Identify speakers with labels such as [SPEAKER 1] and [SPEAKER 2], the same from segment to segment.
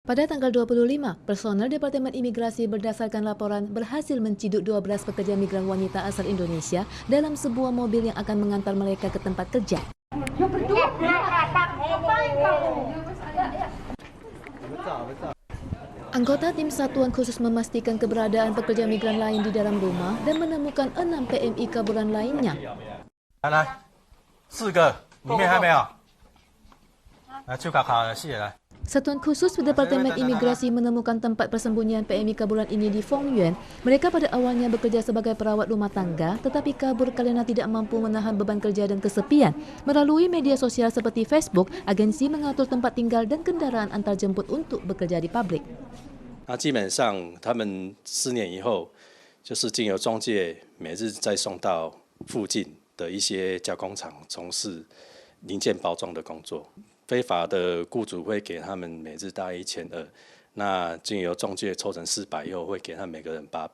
[SPEAKER 1] Pada tanggal 25, personel Departemen Imigrasi berdasarkan laporan berhasil menciduk 12 pekerja migran wanita asal Indonesia dalam sebuah mobil yang akan mengantar mereka ke tempat kerja. Anggota tim satuan khusus memastikan keberadaan pekerja migran lain di dalam rumah dan menemukan 6 PMI kaburan lainnya. Satuan khusus Departemen Imigrasi menemukan tempat persembunyian PMI kaburan ini di Fongyuan. Mereka pada awalnya bekerja sebagai perawat rumah tangga, tetapi kabur karena tidak mampu menahan beban kerja dan kesepian. Melalui media sosial seperti Facebook, agensi mengatur tempat tinggal dan kendaraan antarjemput untuk bekerja di pabrik.
[SPEAKER 2] 基本上他们4年以后，就是经由中介每日再送到附近的一些加工厂从事零件包装的工作。非法的雇主会给他们每日大概1200，那经由中介抽成400以后，会给他们每个人800。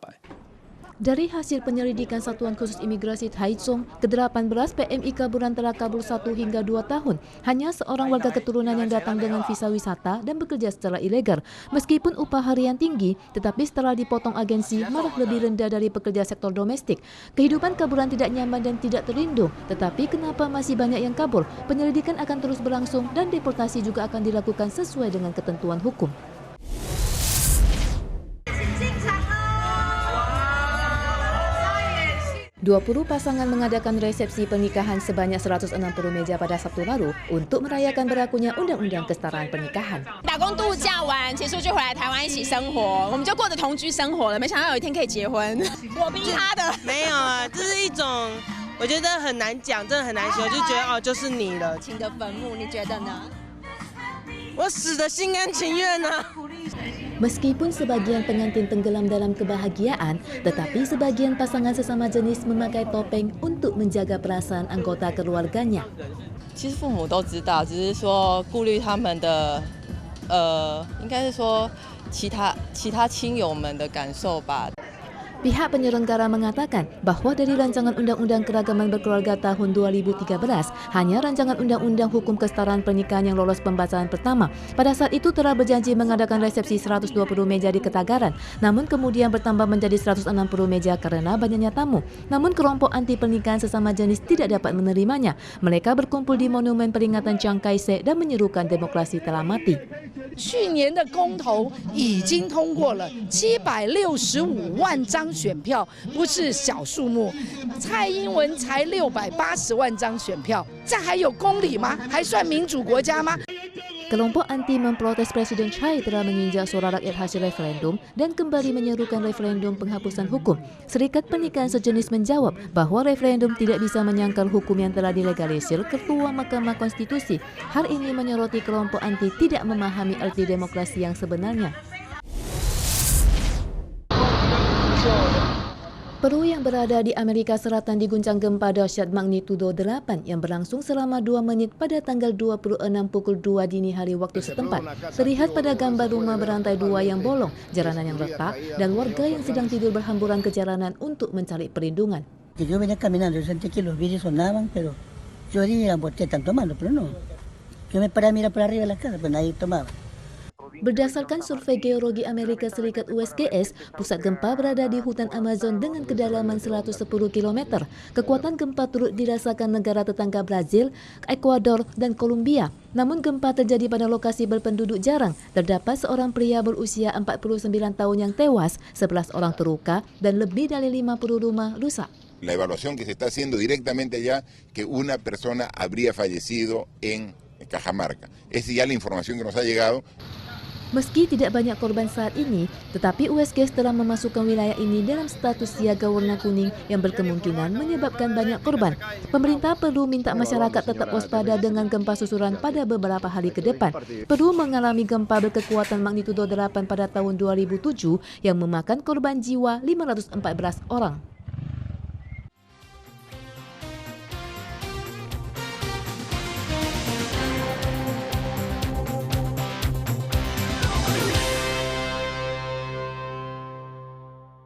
[SPEAKER 1] Dari hasil penyelidikan Satuan Khusus Imigrasi Taichung, ke-18 PMI kaburan telah kabur 1 hingga 2 tahun. Hanya seorang warga keturunan yang datang dengan visa wisata dan bekerja secara ilegal. Meskipun upah harian tinggi, tetapi setelah dipotong agensi, malah lebih rendah dari pekerja sektor domestik. Kehidupan kaburan tidak nyaman dan tidak terlindung. Tetapi kenapa masih banyak yang kabur? Penyelidikan akan terus berlangsung dan deportasi juga akan dilakukan sesuai dengan ketentuan hukum. 20 pasangan mengadakan resepsi pernikahan sebanyak 160 meja pada Sabtu lalu untuk merayakan berlakunya Undang-Undang Kesetaraan Pernikahan.
[SPEAKER 3] 打工度假完结束就回来台湾一起生活，我们就过着同居生活了。没想到有一天可以结婚，我逼他的。
[SPEAKER 4] 没有啊，这是一种我觉得很难讲，真的很难形容，就觉得哦，就是你了。
[SPEAKER 3] 情的坟墓，你觉得呢？
[SPEAKER 4] 我死的心甘情愿啊。
[SPEAKER 1] Meskipun sebagian pengantin tenggelam dalam kebahagiaan, tetapi sebagian pasangan sesama jenis memakai topeng untuk menjaga perasaan anggota keluarganya.
[SPEAKER 5] 其实父母都知道，只是说顾虑他们的，应该是说其他亲友们的感受吧。
[SPEAKER 1] Pihak penyelenggara mengatakan bahwa dari rancangan Undang-Undang Keragaman Berkeluarga tahun 2013, hanya rancangan Undang-Undang Hukum Kesetaraan Pernikahan yang lolos pembahasan pertama. Pada saat itu telah berjanji mengadakan resepsi 120 meja di Ketagaran, namun kemudian bertambah menjadi 160 meja karena banyaknya tamu. Namun kelompok anti pernikahan sesama jenis tidak dapat menerimanya. Mereka berkumpul di Monumen Peringatan Chiang Kai-shek dan menyerukan demokrasi telah mati.
[SPEAKER 6] 去年的公投已经通过了765万张选票，不是小数目。蔡英文才680万张选票，这还有公理吗？还算民主国家吗？
[SPEAKER 1] Kelompok anti memprotes Presiden Chai telah menginjak suara rakyat hasil referendum dan kembali menyerukan referendum penghapusan hukum. Serikat Pernikahan Sejenis menjawab bahwa referendum tidak bisa menyangkal hukum yang telah dilegalisir. Ketua Mahkamah Konstitusi hal ini menyoroti kelompok anti tidak memahami arti demokrasi yang sebenarnya. Peru yang berada di Amerika Selatan diguncang gempa dahsyat magnitudo 8 yang berlangsung selama 2 menit pada tanggal 26 pukul 2 dini hari waktu setempat. Terlihat pada gambar rumah berantai 2 yang bolong, jalanan yang retak, dan warga yang sedang tidur berhamburan ke jalanan untuk mencari perlindungan.
[SPEAKER 7] Yo venía caminando, yo sentí que los vidrios sonaban, pero yo dije, ¿por qué están tomando? Pero no. Yo me paré a mirar por arriba de la casa, pero nadie tomaba.
[SPEAKER 1] Berdasarkan survei geologi Amerika Serikat USGS, pusat gempa berada di hutan Amazon dengan kedalaman 110 km. Kekuatan gempa turut dirasakan negara tetangga Brazil, Ekuador, dan Kolombia. Namun gempa terjadi pada lokasi berpenduduk jarang. Terdapat seorang pria berusia 49 tahun yang tewas, 11 orang terluka, dan lebih dari 50 rumah rusak.
[SPEAKER 8] La evaluación que se está haciendo directamente allá, que una persona habría fallecido en Cajamarca. Es ya la información que nos ha llegado.
[SPEAKER 1] Meski tidak banyak korban saat ini, tetapi USGS telah memasukkan wilayah ini dalam status siaga warna kuning yang berkemungkinan menyebabkan banyak korban. Pemerintah perlu minta masyarakat tetap waspada dengan gempa susulan pada beberapa hari ke depan. Peru mengalami gempa berkekuatan magnitudo 8 pada tahun 2007 yang memakan korban jiwa 514 orang.